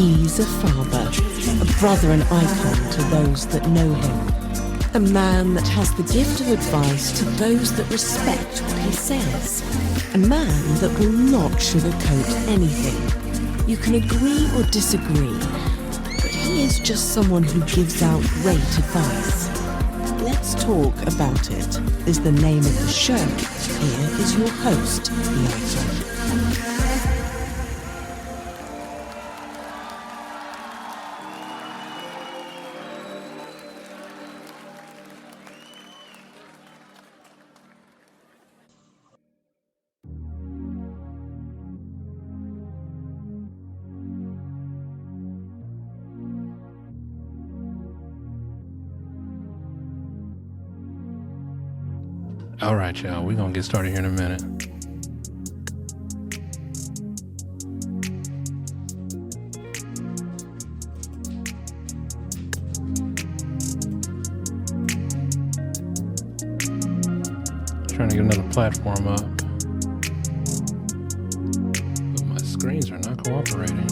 He's a father, a brother and icon to those that know him. A man that has the gift of advice to those that respect what he says. A man that will not sugarcoat anything. You can agree or disagree, but he is just someone who gives out great advice. Let's Talk About It is the name of the show. Here is your host, the Icon. All right, y'all, we're going to get started here in a minute. Trying to get another platform up. But my screens are not cooperating.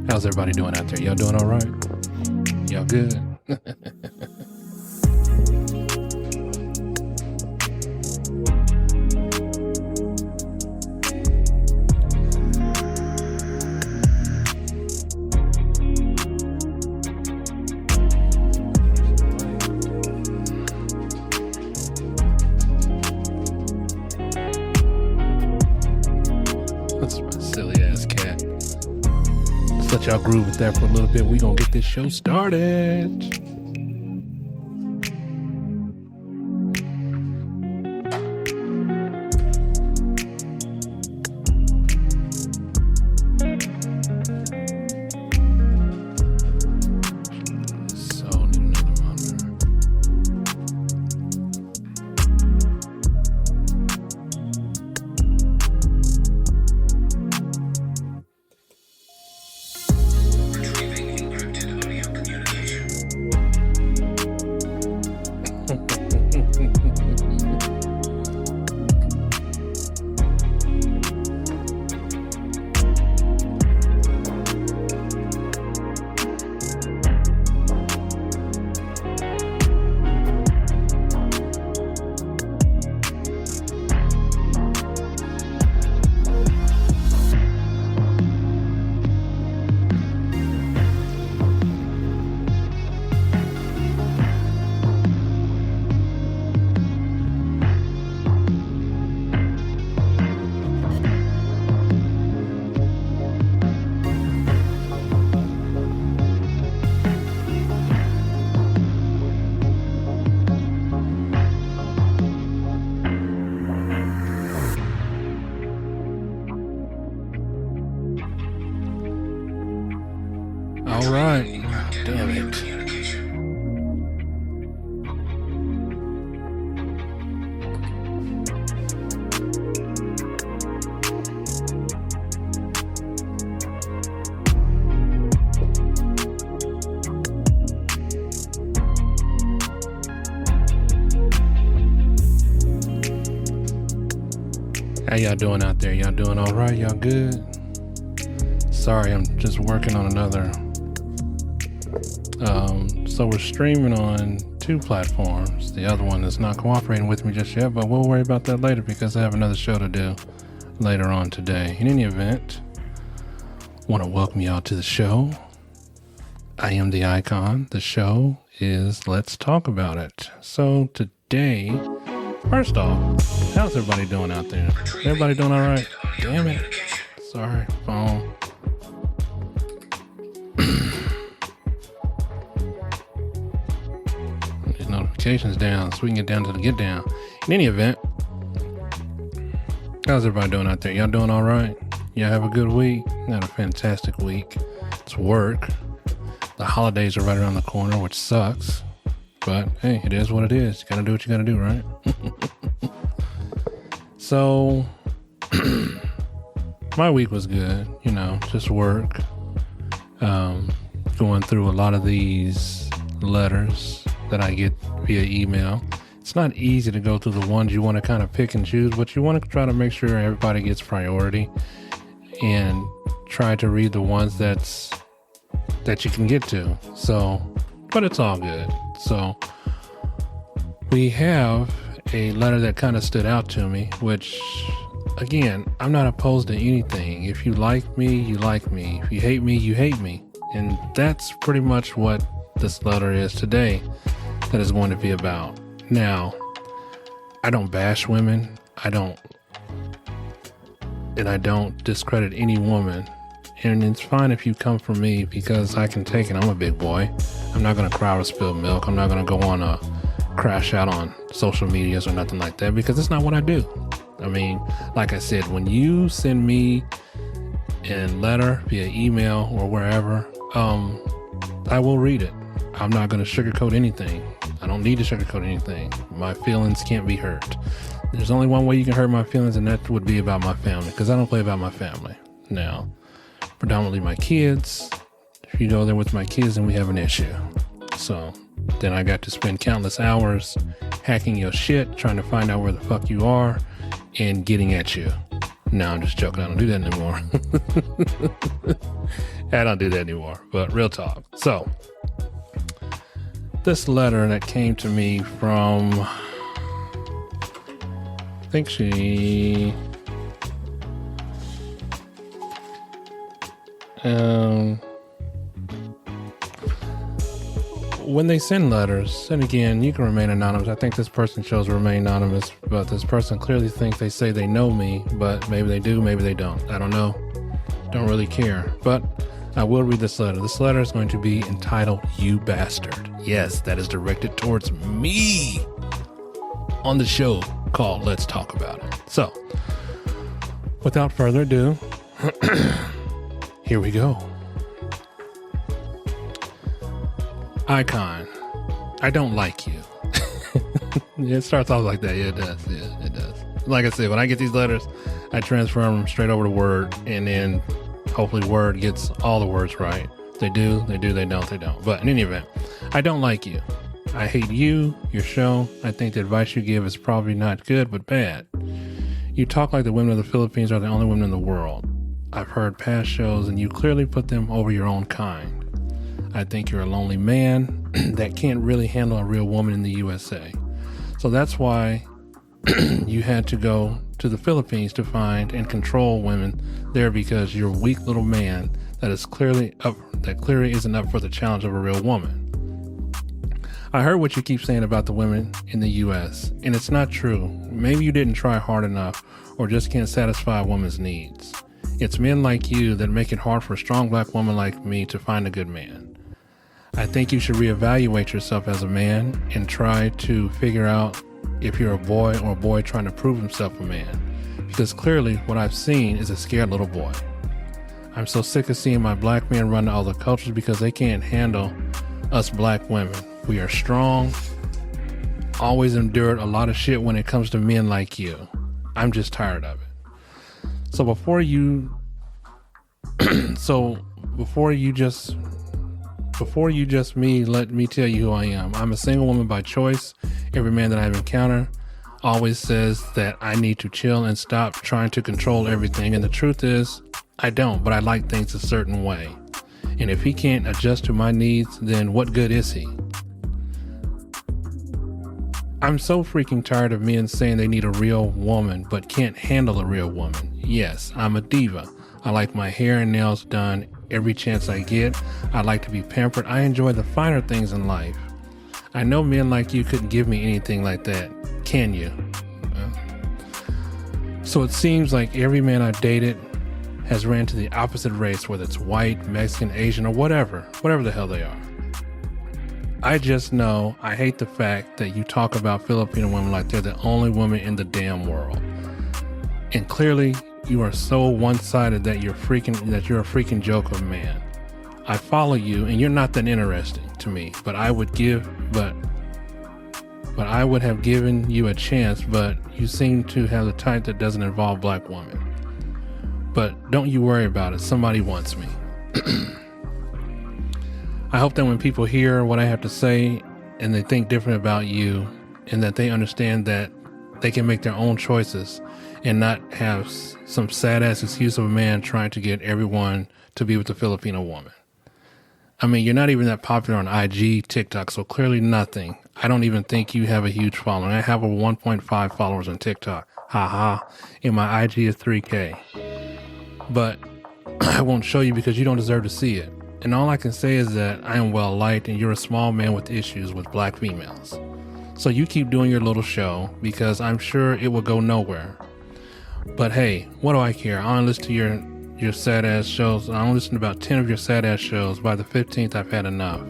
How's everybody doing out there? Y'all doing all right? Y'all good? Y'all groove with that for a little bit. We gonna get this show started. How y'all doing out there? Y'all doing all right? Y'all good? Sorry, I'm just working on another. So we're streaming on 2 platforms. The other one is not cooperating with me just yet, but we'll worry about that later because I have another show to do later on today. In any event, want to welcome y'all to the show. I am the Icon. The show is Let's Talk About It. So today, first off, how's everybody doing out there? Everybody doing all right? Damn it. Sorry, phone. These notifications down so we can get down to the get down. In any event, how's everybody doing out there? Y'all doing all right? Y'all have a good week? Had a fantastic week. It's work. The holidays are right around the corner, which sucks. But hey, it is what it is. You gotta do what you gotta do, right? So, my week was good, you know, just work. Going through a lot of these letters that I get via email. It's not easy to go through the ones you want to kind of pick and choose, but you want to try to make sure everybody gets priority. and try to read the ones that you can get to. So, but it's all good. So we have a letter that kind of stood out to me, which, again, I'm not opposed to anything. If you like me, you like me. If you hate me, you hate me. And that's pretty much what this letter is today that is going to be about. Now, I don't bash women. I don't discredit any woman. And it's fine if you come for me because I can take it. I'm a big boy. I'm not going to cry or spill milk. I'm not going to go on a crash out on social medias or nothing like that because it's not what I do. I mean, like I said, when you send me a letter via email or wherever, I will read it. I'm not going to sugarcoat anything. I don't need to sugarcoat anything. My feelings can't be hurt. There's only one way you can hurt my feelings, and that would be about my family, because I don't play about my family. Now, predominantly my kids. If you go there with my kids, then we have an issue. So then I got to spend countless hours hacking your shit, trying to find out where the fuck you are, and getting at you. No, I'm just joking. I don't do that anymore. I don't do that anymore, but real talk. So this letter that came to me from, I think when they send letters, and again, you can remain anonymous. I think this person chose to remain anonymous, but this person clearly thinks they say they know me, but maybe they do, maybe they don't. I don't know. Don't really care. But I will read this letter. This letter is going to be entitled, "You Bastard." Yes, that is directed towards me on the show called Let's Talk About It. So, without further ado, here we go. Icon, I don't like you. It starts off like that. Yeah, it does. Yeah, it does. Like I said, when I get these letters, I transfer them straight over to Word, and then hopefully Word gets all the words right. They do, they don't. But in any event, I don't like you. I hate you, your show. I think the advice you give is probably not good, but bad. You talk like the women of the Philippines are the only women in the world. I've heard past shows, and you clearly put them over your own kind. I think you're a lonely man that can't really handle a real woman in the USA. So that's why you had to go to the Philippines to find and control women there, because you're a weak little man that clearly isn't up for the challenge of a real woman. I heard what you keep saying about the women in the US, and it's not true. Maybe you didn't try hard enough or just can't satisfy a woman's needs. It's men like you that make it hard for a strong black woman like me to find a good man. I think you should reevaluate yourself as a man and try to figure out if you're a boy or a boy trying to prove himself a man. Because clearly what I've seen is a scared little boy. I'm so sick of seeing my black men run to other cultures because they can't handle us black women. We are strong, always endured a lot of shit when it comes to men like you. I'm just tired of it. So before you let me tell you who I am. I'm a single woman by choice. Every man that I've encountered always says that I need to chill and stop trying to control everything. And the truth is, I don't, but I like things a certain way. And if he can't adjust to my needs, then what good is he? I'm so freaking tired of men saying they need a real woman, but can't handle a real woman. Yes, I'm a diva. I like my hair and nails done every chance I get. I like to be pampered. I enjoy the finer things in life. I know men like you couldn't give me anything like that, can you? So it seems like every man I've dated has ran to the opposite race, whether it's white, Mexican, Asian, or whatever the hell they are. I just know I hate the fact that you talk about Filipino women like they're the only women in the damn world. And clearly you are so one-sided that you're a freaking joke of a man. I follow you and you're not that interesting to me, but I would have given you a chance, but you seem to have the type that doesn't involve black women. But don't you worry about it. Somebody wants me. I hope that when people hear what I have to say and they think different about you, and that they understand that they can make their own choices and not have some sad ass excuse of a man trying to get everyone to be with a Filipino woman. I mean, you're not even that popular on IG, TikTok, so clearly nothing. I don't even think you have a huge following. I have over 1.5 followers on TikTok. Haha. And my IG is 3K. But I won't show you because you don't deserve to see it. And all I can say is that I am well liked and you're a small man with issues with black females. So you keep doing your little show because I'm sure it will go nowhere. But hey, what do I care? I only listen to your sad ass shows. I only listen to about 10 of your sad ass shows. By the 15th, I've had enough.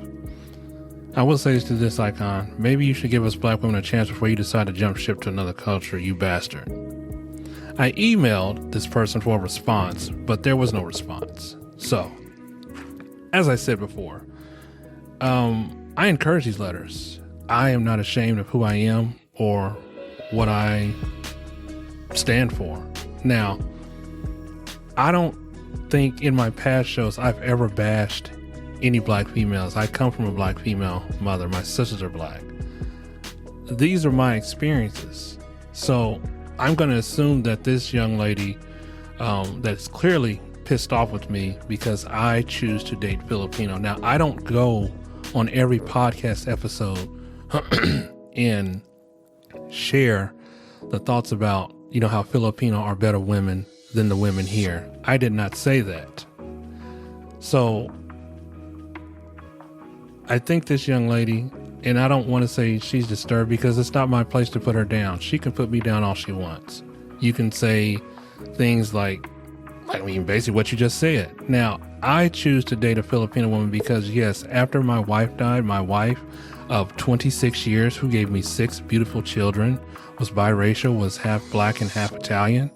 I will say this to this icon. Maybe you should give us black women a chance before you decide to jump ship to another culture, you bastard. I emailed this person for a response, but there was no response. So, as I said before, I encourage these letters. I am not ashamed of who I am or what I stand for. Now, I don't think in my past shows I've ever bashed any black females. I come from a black female mother. My sisters are black. These are my experiences. So I'm going to assume that this young lady that's clearly pissed off with me because I choose to date Filipino. Now, I don't go on every podcast episode and share the thoughts about, you know, how Filipino are better women than the women here. I did not say that. So I think this young lady, and I don't want to say she's disturbed because it's not my place to put her down. She can put me down all she wants. You can say things like, I mean, basically what you just said. Now, I choose to date a Filipino woman because, yes, after my wife died, my wife of 26 years, who gave me 6 beautiful children, was biracial, was half black and half Italian,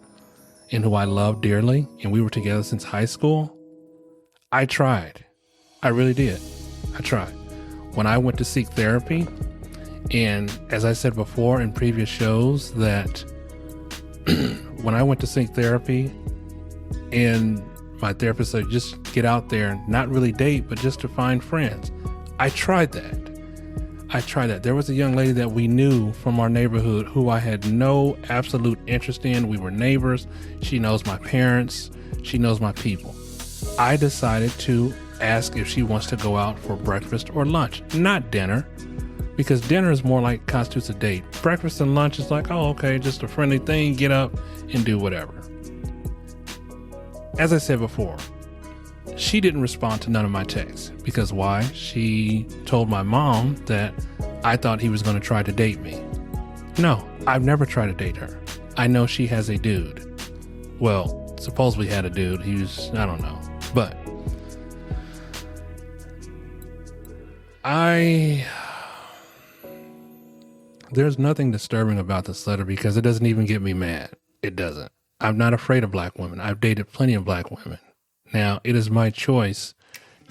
and who I loved dearly, and we were together since high school. I tried. I really did. I tried. When I went to seek therapy, and as I said before in previous shows, that when I went to seek therapy and my therapist said, just get out there and not really date, but just to find friends. I tried that. There was a young lady that we knew from our neighborhood who I had no absolute interest in. We were neighbors. She knows my parents. She knows my people. I decided to ask if she wants to go out for breakfast or lunch, not dinner, because dinner is more like constitutes a date. Breakfast and lunch is like, oh, okay, just a friendly thing, get up and do whatever. As I said before, she didn't respond to none of my texts because why? She told my mom that I thought he was going to try to date me. No, I've never tried to date her. I know she has a dude. Well, supposedly had a dude. He was, I don't know, but there's nothing disturbing about this letter because it doesn't even get me mad. It doesn't. I'm not afraid of black women. I've dated plenty of black women. Now, it is my choice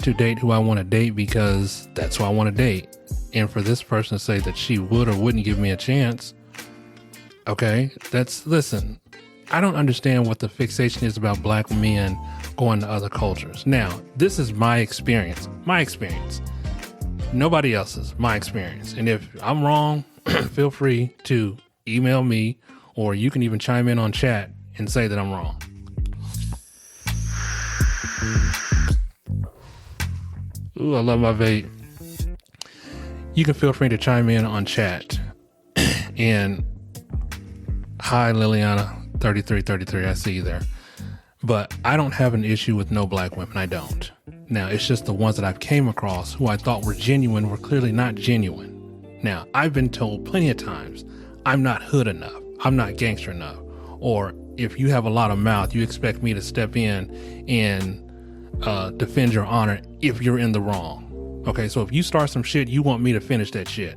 to date who I want to date because that's who I want to date. And for this person to say that she would or wouldn't give me a chance, okay, listen, I don't understand what the fixation is about black men going to other cultures. Now, this is my experience. Nobody else's, my experience. And if I'm wrong, feel free to email me, or you can even chime in on chat and say that I'm wrong. Ooh, I love my vape. You can feel free to chime in on chat. And hi, Liliana, 3333, I see you there. But I don't have an issue with no black women. I don't. Now, it's just the ones that I've came across who I thought were genuine were clearly not genuine. Now, I've been told plenty of times, I'm not hood enough. I'm not gangster enough. Or if you have a lot of mouth, you expect me to step in and defend your honor if you're in the wrong. Okay, so if you start some shit, you want me to finish that shit.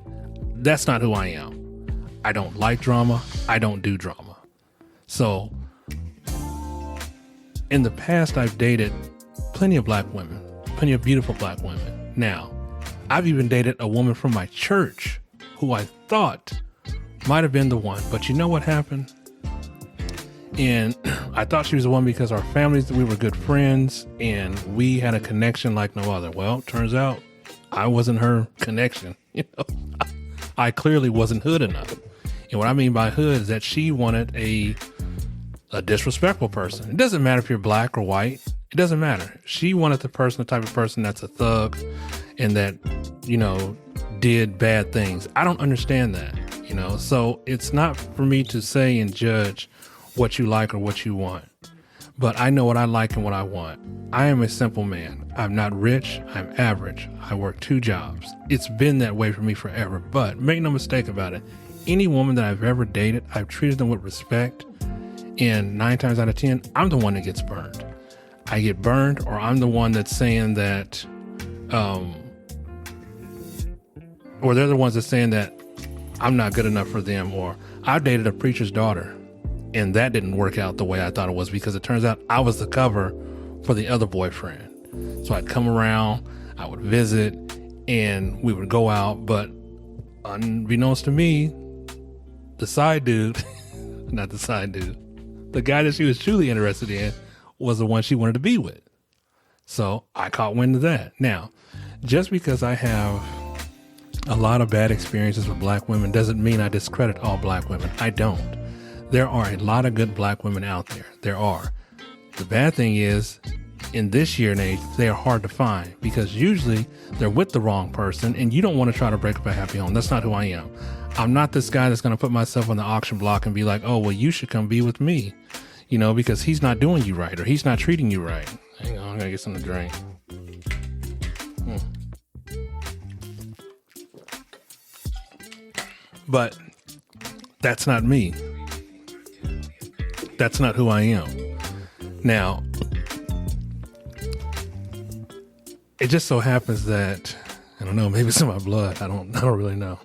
That's not who I am. I don't like drama. I don't do drama. So in the past, I've dated plenty of black women, plenty of beautiful black women. Now, I've even dated a woman from my church who I thought might have been the one, but you know what happened? And I thought she was the one because our families, we were good friends and we had a connection like no other. Well, turns out I wasn't her connection. You know, I clearly wasn't hood enough. And what I mean by hood is that she wanted a disrespectful person. It doesn't matter if you're black or white. It doesn't matter. She wanted the type of person that's a thug and that, did bad things. I don't understand that, so it's not for me to say and judge what you like or what you want. But I know what I like and what I want. I am a simple man. I'm not rich. I'm average. I work 2 jobs. It's been that way for me forever. But make no mistake about it. Any woman that I've ever dated, I've treated them with respect. And 9 times out of 10, I'm the one that gets burned. I get burned, or I'm the one that's saying that, or they're the ones that's saying that I'm not good enough for them. Or I dated a preacher's daughter, and that didn't work out the way I thought it was, because it turns out I was the cover for the other boyfriend. So I'd come around, I would visit, and we would go out. But unbeknownst to me, the side dude, not the side dude, the guy that she was truly interested in was the one she wanted to be with. So I caught wind of that. Now, just because I have a lot of bad experiences with black women doesn't mean I discredit all black women. I don't. There are a lot of good black women out there. There are. The bad thing is, in this year and age, they are hard to find, because usually they're with the wrong person, and you don't want to try to break up a happy home. That's not who I am. I'm not this guy that's going to put myself on the auction block and be like, oh, well, you should come be with me, because he's not doing you right, or he's not treating you right. Hang on, I gotta get something to drink. But that's not me. That's not who I am. Now, it just so happens that, I don't know, maybe it's in my blood. I don't really know.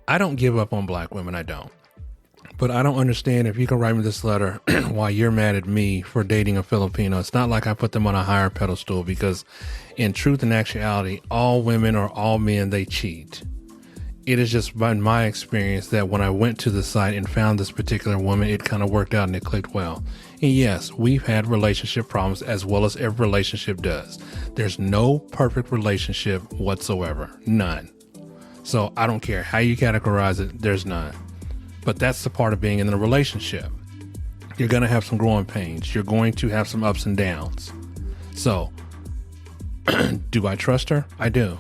I don't give up on black women. I don't. But I don't understand, if you can write me this letter, why you're mad at me for dating a Filipino. It's not like I put them on a higher pedestal, because in truth and actuality, all women or all men, they cheat. It is just been my experience that when I went to the site and found this particular woman, it kind of worked out and it clicked well. And yes, we've had relationship problems, as well as every relationship does. There's no perfect relationship whatsoever. None. So I don't care how you categorize it, there's none. But that's the part of being in a relationship. You're going to have some growing pains. You're going to have some ups and downs. So, do I trust her? I do.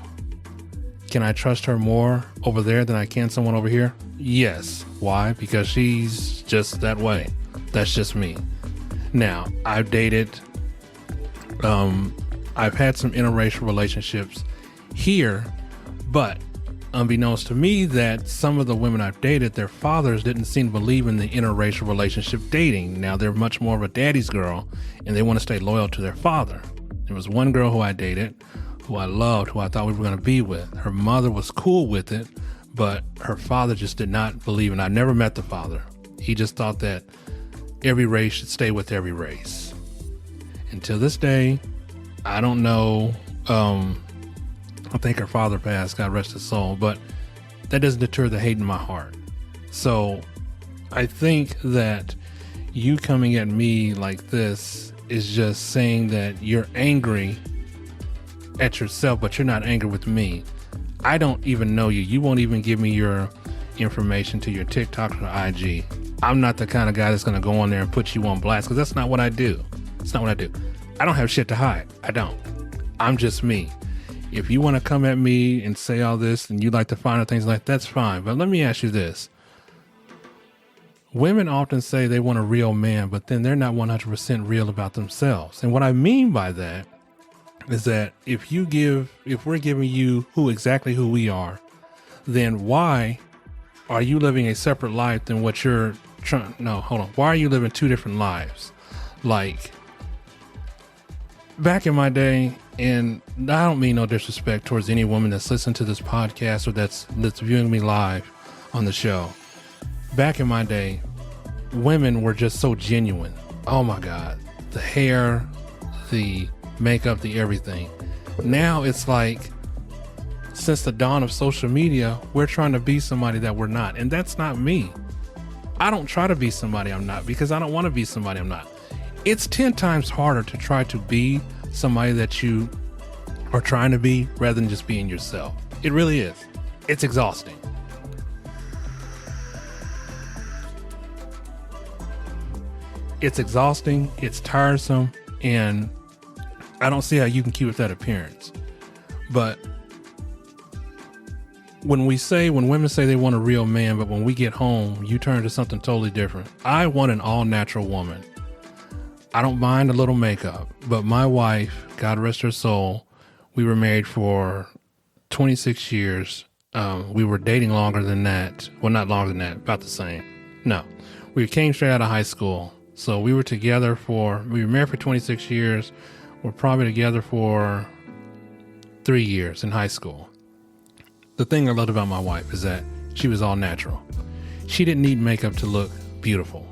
Can I trust her more over there than I can someone over here? Yes. Why? Because she's just that way. That's just me. Now, I've dated, I've had some interracial relationships here, but unbeknownst to me, that some of the women I've dated, their fathers didn't seem to believe in the interracial relationship dating. Now, they're much more of a daddy's girl, and they want to stay loyal to their father. There was one girl who I dated, who I loved, who I thought we were going to be with. Her mother was cool with it, but her father just did not believe in it. I never met the father. He just thought that every race should stay with every race. And to this day, I don't know, I think her father passed, God rest his soul, but that doesn't deter the hate in my heart. So I think that you coming at me like this is just saying that you're angry at yourself, but you're not angry with me. I don't even know you. You won't even give me your information to your TikTok or IG. I'm not the kind of guy that's going to go on there and put you on blast, because that's not what I do. It's not what I do. I don't have shit to hide. I don't. I'm just me. If you want to come at me and say all this and you like to find out things like that, that's fine. But let me ask you this. Women often say they want a real man, but then they're not 100% real about themselves. And what I mean by that is that if we're giving you exactly who we are, then why are you living a separate life than what you're trying? No, hold on. Why are you living 2 different lives? Like, back in my day, and I don't mean no disrespect towards any woman that's listening to this podcast or that's viewing me live on the show. Back in my day, women were just so genuine. Oh my God. The hair, the makeup, the everything. Now it's like, since the dawn of social media, we're trying to be somebody that we're not. And that's not me. I don't try to be somebody I'm not, because I don't want to be somebody I'm not. It's 10 times harder to try to be somebody that you are trying to be rather than just being yourself. It really is. It's exhausting. It's exhausting, it's tiresome, and I don't see how you can keep with that appearance. But when women say they want a real man, but when we get home, you turn to something totally different. I want an all-natural woman. I don't mind a little makeup, but my wife, God rest her soul, we were married for 26 years. We were dating longer than that. Well, not longer than that, about the same. No, we came straight out of high school. So we were married for 26 years. We're probably together for 3 years in high school. The thing I loved about my wife is that she was all natural. She didn't need makeup to look beautiful.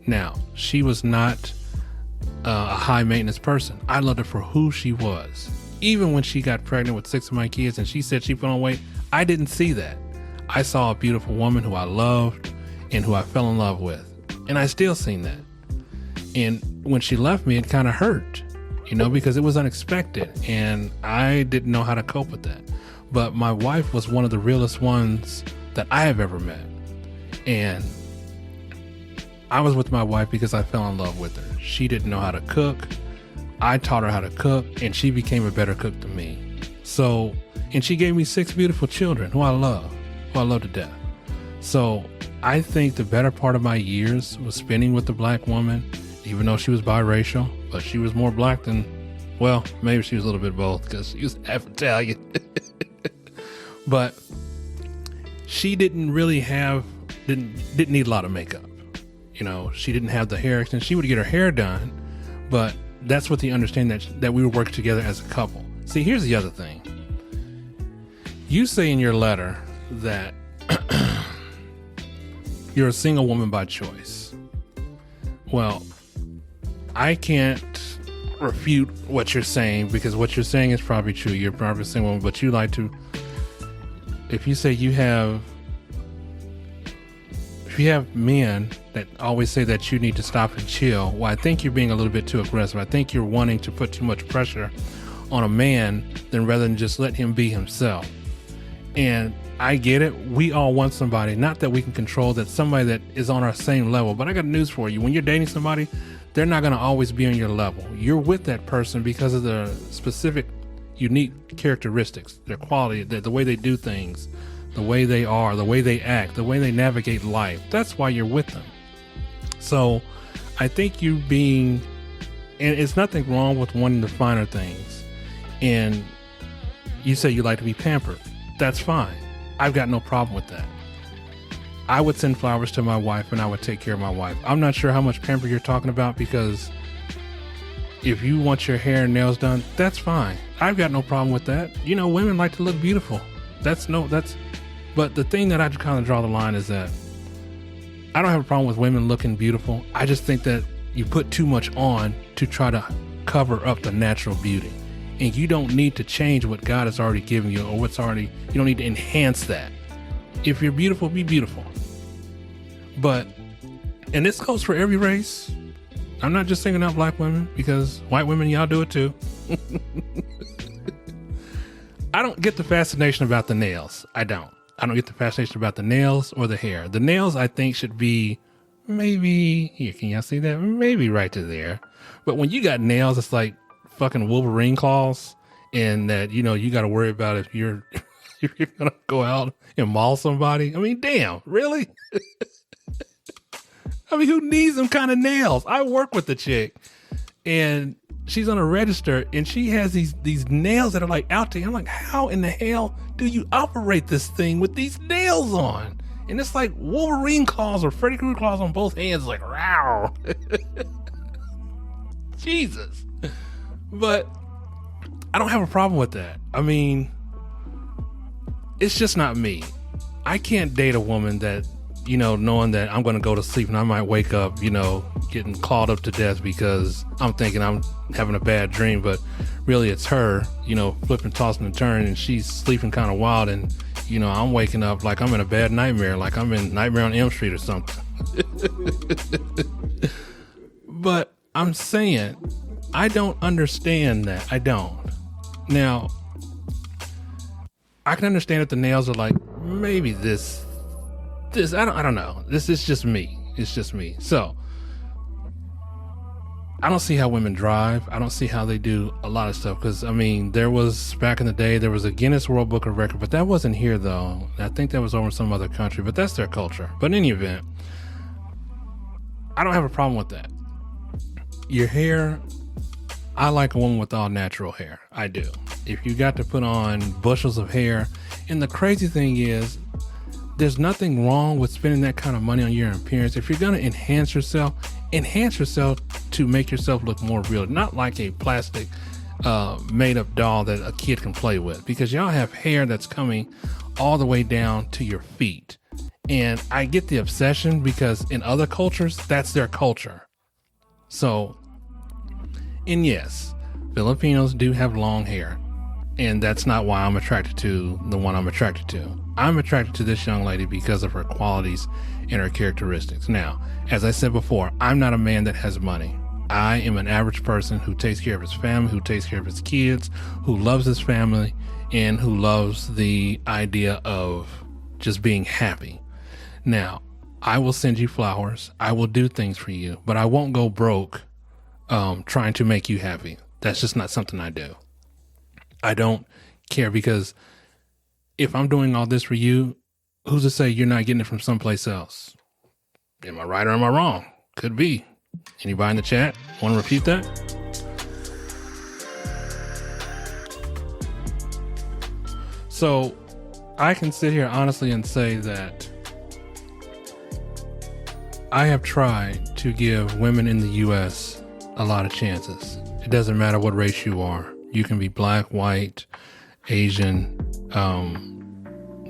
Now, she was not a high maintenance person. I loved her for who she was. Even when she got pregnant with 6 of my kids and she said she put on weight, I didn't see that. I saw a beautiful woman who I loved and who I fell in love with. And I still seen that. And when she left me, it kind of hurt, because it was unexpected and I didn't know how to cope with that. But my wife was one of the realest ones that I have ever met. And I was with my wife because I fell in love with her. She didn't know how to cook. I taught her how to cook and she became a better cook than me. And she gave me 6 beautiful children who I love to death. So I think the better part of my years was spending with a black woman, even though she was biracial, but she was more black than, well, maybe she was a little bit both because she was half Italian. But she didn't really didn't need a lot of makeup. She didn't have the hair extension. She would get her hair done, but that's what the understanding that we would work together as a couple. See, here's the other thing. You say in your letter that you're a single woman by choice. Well, I can't refute what you're saying because what you're saying is probably true. You're probably a single woman, but you like to, if you say if you have men that always say that you need to stop and chill, well, I think you're being a little bit too aggressive. I think you're wanting to put too much pressure on a man rather than just let him be himself. And I get it. We all want somebody, not that we can control, that somebody that is on our same level. But I got news for you. When you're dating somebody, they're not going to always be on your level. You're with that person because of the specific, unique characteristics, their quality, the way they do things, the way they are, the way they act, the way they navigate life. That's why you're with them. So I think and it's nothing wrong with wanting the finer things. And you say you like to be pampered. That's fine. I've got no problem with that. I would send flowers to my wife and I would take care of my wife. I'm not sure how much pamper you're talking about because if you want your hair and nails done, that's fine. I've got no problem with that. Women like to look beautiful. But the thing that I kind of draw the line is that I don't have a problem with women looking beautiful. I just think that you put too much on to try to cover up the natural beauty. And you don't need to change what God has already given you or you don't need to enhance that. If you're beautiful, be beautiful. And this goes for every race. I'm not just singling out black women because white women, y'all do it too. I don't get the fascination about the nails. I don't get the fascination about the nails or the hair. The nails I think should be maybe, here, can y'all see that? Maybe right to there. But when you got nails, it's like fucking Wolverine claws, and that you got to worry about if you're gonna go out and maul somebody. I mean, damn, really? I mean, who needs them kind of nails? I work with the chick, and she's on a register, and she has these nails that are like out there. I'm like, how in the hell do you operate this thing with these nails on? And it's like Wolverine claws or Freddy Krueger claws on both hands, like, wow. Jesus. But I don't have a problem with that. I mean, it's just not me. I can't date a woman that, knowing that I'm going to go to sleep and I might wake up, getting clawed up to death because I'm thinking I'm having a bad dream, but really it's her, flipping, tossing and turning, and she's sleeping kind of wild, and, I'm waking up like I'm in a bad nightmare, like I'm in Nightmare on Elm Street or something. But I'm saying, I don't understand that. I don't. Now, I can understand if the nails are like, maybe this, I don't know. This is just me. It's just me. So, I don't see how women drive. I don't see how they do a lot of stuff. Because, I mean, there was, back in the day, there was a Guinness World Book of Record, but that wasn't here, though. I think that was over in some other country, but that's their culture. But in any event, I don't have a problem with that. Your hair, I like a woman with all natural hair. I do. If you got to put on bushels of hair, and the crazy thing is, there's nothing wrong with spending that kind of money on your appearance. If you're going to enhance yourself to make yourself look more real, not like a plastic made up doll that a kid can play with, because y'all have hair that's coming all the way down to your feet. And I get the obsession because in other cultures, that's their culture. So, and yes, Filipinos do have long hair, and that's not why I'm attracted to the one I'm attracted to. I'm attracted to this young lady because of her qualities and her characteristics. Now, as I said before, I'm not a man that has money. I am an average person who takes care of his family, who takes care of his kids, who loves his family, and who loves the idea of just being happy. Now, I will send you flowers. I will do things for you, but I won't go broke trying to make you happy. That's just not something I do. I don't care, because if I'm doing all this for you, who's to say you're not getting it from someplace else? Am I right or am I wrong? Could be. Anybody in the chat want to repeat that? So I can sit here honestly and say that I have tried to give women in the U.S. a lot of chances. It doesn't matter what race you are. You can be black, white, Asian,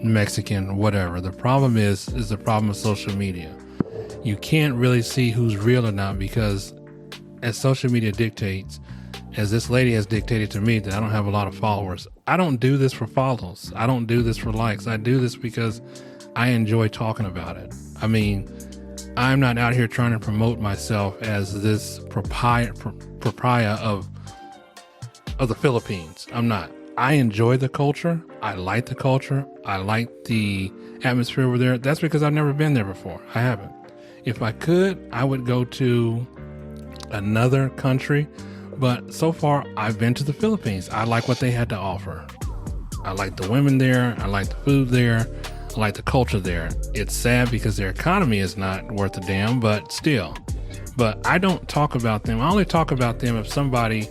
Mexican, whatever. The problem is the problem of social media. You can't really see who's real or not, because as social media dictates, as this lady has dictated to me, that I don't have a lot of followers. I don't do this for follows. I don't do this for likes. I do this because I enjoy talking about it. I mean, I'm not out here trying to promote myself as this proprietor of the Philippines. I'm not. I enjoy the culture. I like the culture. I like the atmosphere over there. That's because I've never been there before. I haven't. If I could, I would go to another country, but so far I've been to the Philippines. I like what they had to offer. I like the women there. I like the food there. I like the culture there. It's sad because their economy is not worth a damn, but still. But I don't talk about them. I only talk about them if somebody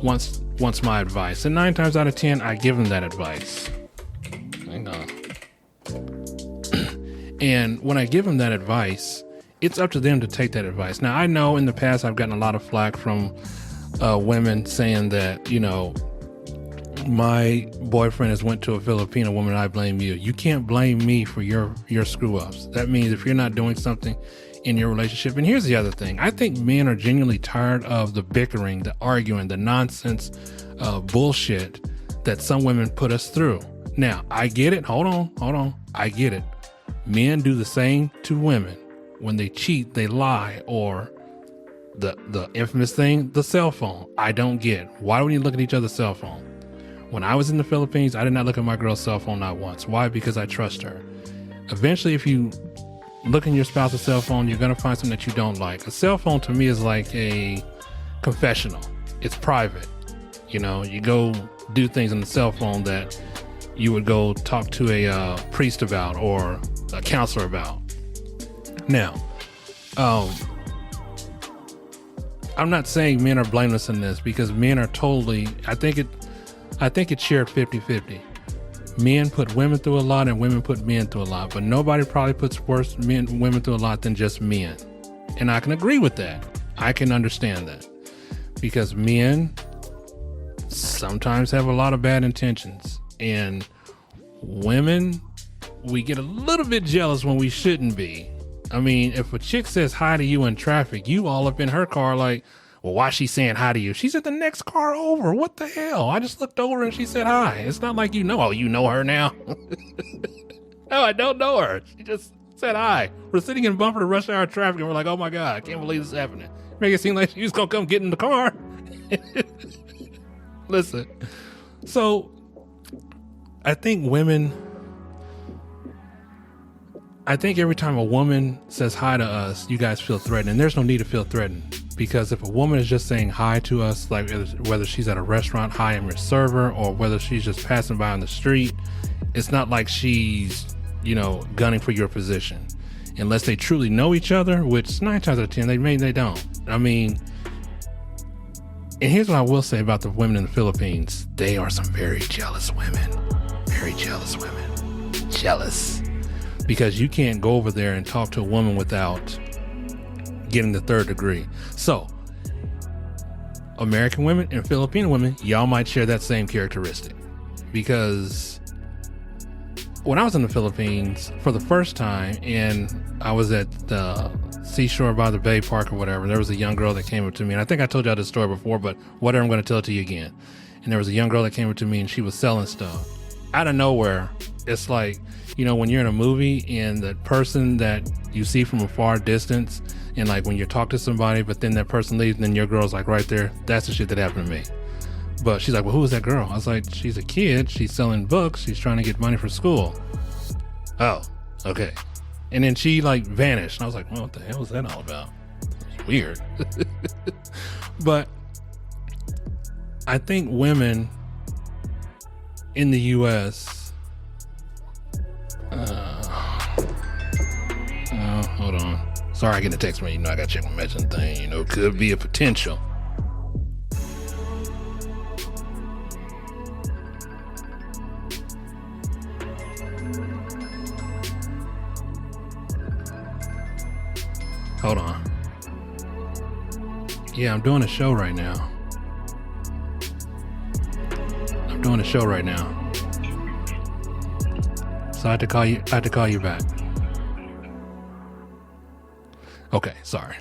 wants my advice. And 9 times out of 10, I give them that advice. Hang on. And when I give them that advice, it's up to them to take that advice. Now, I know in the past I've gotten a lot of flack from women saying that, you know, my boyfriend has went to a Filipino woman and I blame you. You can't blame me for your screw ups. That means if you're not doing something in your relationship. And here's the other thing. I think men are genuinely tired of the bickering, the arguing, the nonsense bullshit that some women put us through. Now, I get it. Hold on. I get it. Men do the same to women. When they cheat, they lie, or the infamous thing, the cell phone. I don't get. Why do we need to look at each other's cell phone? When I was in the Philippines, I did not look at my girl's cell phone not once. Why? Because I trust her. Eventually, if you look in your spouse's cell phone, you're going to find something that you don't like. A cell phone to me is like a confessional. It's private. You know, you go do things on the cell phone that you would go talk to a priest about or a counselor about. Now, I'm not saying men are blameless in this, because men are totally, I think it's shared 50-50. Men put women through a lot and women put men through a lot, but nobody probably puts women through a lot than just men. And I can agree with that. I can understand that, because men sometimes have a lot of bad intentions, and women, we get a little bit jealous when we shouldn't be. I mean, if a chick says hi to you in traffic, you all up in her car like, well, why is she saying hi to you? She's at the next car over. What the hell? I just looked over and she said hi. It's not like you know her now. No, I don't know her. She just said hi. We're sitting in bumper to rush hour traffic and we're like, oh my God, I can't believe this is happening. Make it seem like she was gonna come get in the car. Listen, so I think every time a woman says hi to us, you guys feel threatened, and there's no need to feel threatened, because if a woman is just saying hi to us, like whether she's at a restaurant, hi, I'm your server, or whether she's just passing by on the street, it's not like she's, gunning for your position, unless they truly know each other, which 9 times out of 10, they don't. I mean, and here's what I will say about the women in the Philippines. They are some very jealous women. Very jealous women. Jealous. Because you can't go over there and talk to a woman without getting the 3rd degree. So, American women and Filipino women, y'all might share that same characteristic. Because when I was in the Philippines for the first time, and I was at the seashore by the Bay Park or whatever, there was a young girl that came up to me, and I think I told y'all this story before, but whatever, I'm going to tell it to you again. And there was a young girl that came up to me, and she was selling stuff. Out of nowhere, it's like, when you're in a movie and the person that you see from a far distance, and like when you talk to somebody, but then that person leaves and then your girl's like right there, that's the shit that happened to me. But she's like, well, who is that girl? I was like, she's a kid. She's selling books. She's trying to get money for school. Oh, okay. And then she like vanished. And I was like, well, what the hell was that all about? It's weird. But I think women in the U.S. Hold on. Sorry, I get a text from you. I got to check my messaging thing. Could be a potential. Hold on. Yeah, I'm doing a show right now. So I had to call you back. Okay, sorry.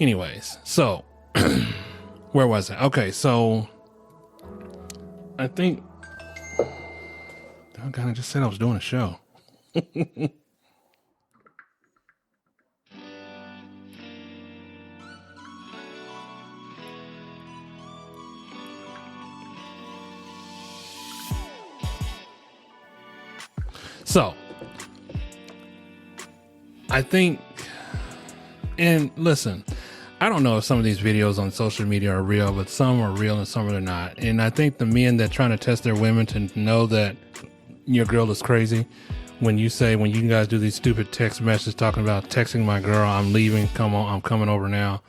Anyways, so where was I? Okay, so I think I kind of just said I was doing a show. So I think, and listen, I don't know if some of these videos on social media are real, but some are real and some are not. And I think the men that trying to test their women to know that your girl is crazy, when you guys do these stupid text messages talking about texting my girl, I'm leaving, I'm coming over now.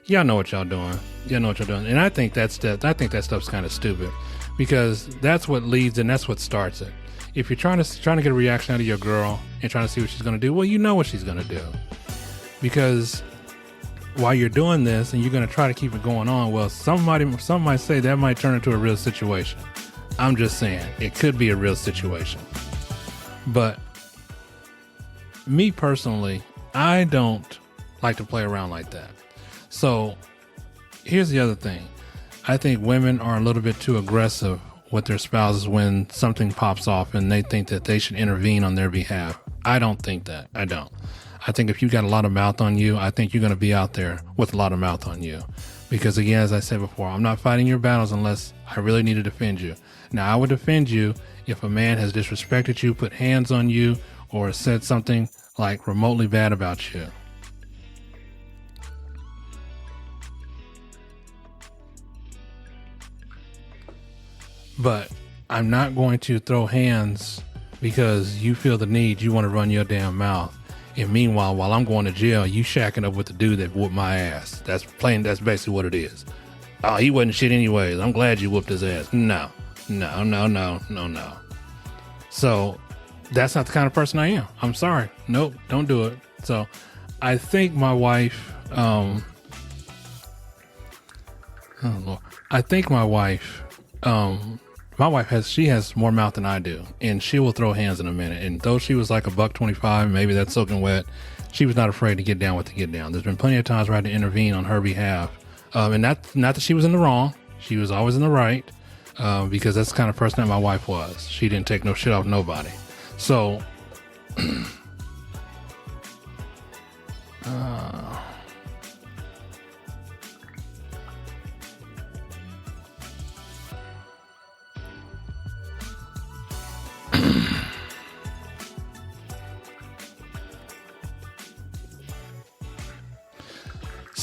Y'all know what y'all doing. And I think that stuff's kind of stupid, because that's what leads and that's what starts it. If you're trying to get a reaction out of your girl and trying to see what she's going to do, well, you know what she's going to do. Because while you're doing this and you're going to try to keep it going on, well, some might say that might turn into a real situation. I'm just saying, it could be a real situation. But me personally, I don't like to play around like that. So here's the other thing. I think women are a little bit too aggressive with their spouses when something pops off and they think that they should intervene on their behalf. I don't think that. I don't. I think if you got a lot of mouth on you, I think you're going to be out there with a lot of mouth on you. Because again, as I said before, I'm not fighting your battles unless I really need to defend you. Now, I would defend you if a man has disrespected you, put hands on you, or said something like remotely bad about you. But I'm not going to throw hands because you feel the need, you want to run your damn mouth. And meanwhile, while I'm going to jail, you shacking up with the dude that whooped my ass. That's basically what it is. Oh, he wasn't shit anyways. I'm glad you whooped his ass. No. So that's not the kind of person I am. I'm sorry. Nope, don't do it. So I think my wife, my wife has more mouth than I do, and she will throw hands in a minute. And though she was like $125, maybe that's soaking wet, she was not afraid to get down with the get down. There's been plenty of times where I had to intervene on her behalf. And not that she was in the wrong. She was always in the right, because that's the kind of person that my wife was. She didn't take no shit off nobody. So,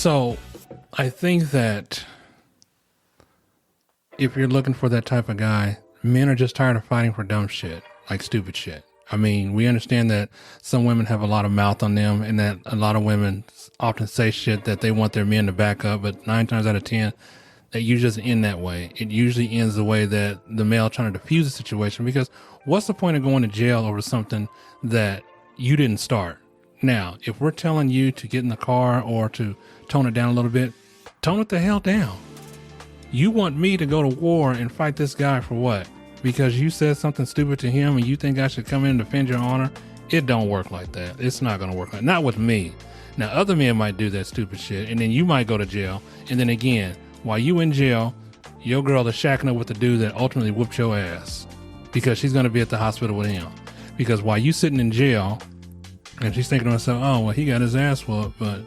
So I think that if you're looking for that type of guy, men are just tired of fighting for dumb shit, like stupid shit. I mean, we understand that some women have a lot of mouth on them and that a lot of women often say shit that they want their men to back up, but 9 times out of 10, that usually doesn't end that way. It usually ends the way that the male trying to defuse the situation, because what's the point of going to jail over something that you didn't start? Now, if we're telling you to get in the car or to tone it down a little bit, tone it the hell down. You want me to go to war and fight this guy for what? Because you said something stupid to him and you think I should come in and defend your honor? It don't work like that. It's not going to work like that. Not with me. Now, other men might do that stupid shit, and then you might go to jail. And then again, while you in jail, your girl is shacking up with the dude that ultimately whooped your ass, because she's going to be at the hospital with him. Because while you sitting in jail, and she's thinking to herself, oh, well, he got his ass whooped, but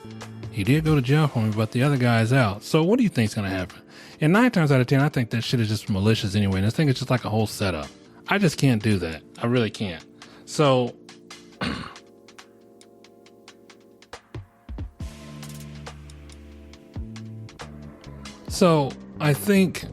he did go to jail for me, but the other guy's out. So what do you think's going to happen? And 9 times out of 10, I think that shit is just malicious anyway. And I think it's just like a whole setup. I just can't do that. I really can't. So I think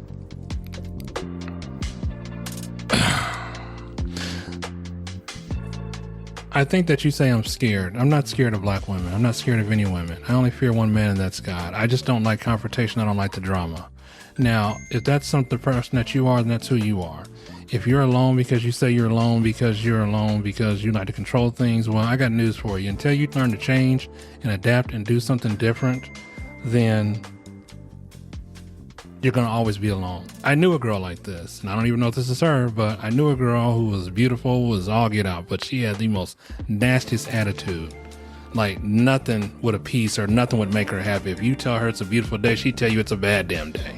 that you say I'm scared. I'm not scared of black women. I'm not scared of any women. I only fear one man, and that's God. I just don't like confrontation. I don't like the drama. Now, if that's the person that you are, then that's who you are. If you're alone because you say you're alone because you like to control things, well, I got news for you. Until you learn to change and adapt and do something different, then you're going to always be alone. I knew a girl like this, and I don't even know if this is her, but I knew a girl who was beautiful, was all get out, but she had the most nastiest attitude. Like nothing would appease her, nothing would make her happy. If you tell her it's a beautiful day, she'd tell you it's a bad damn day.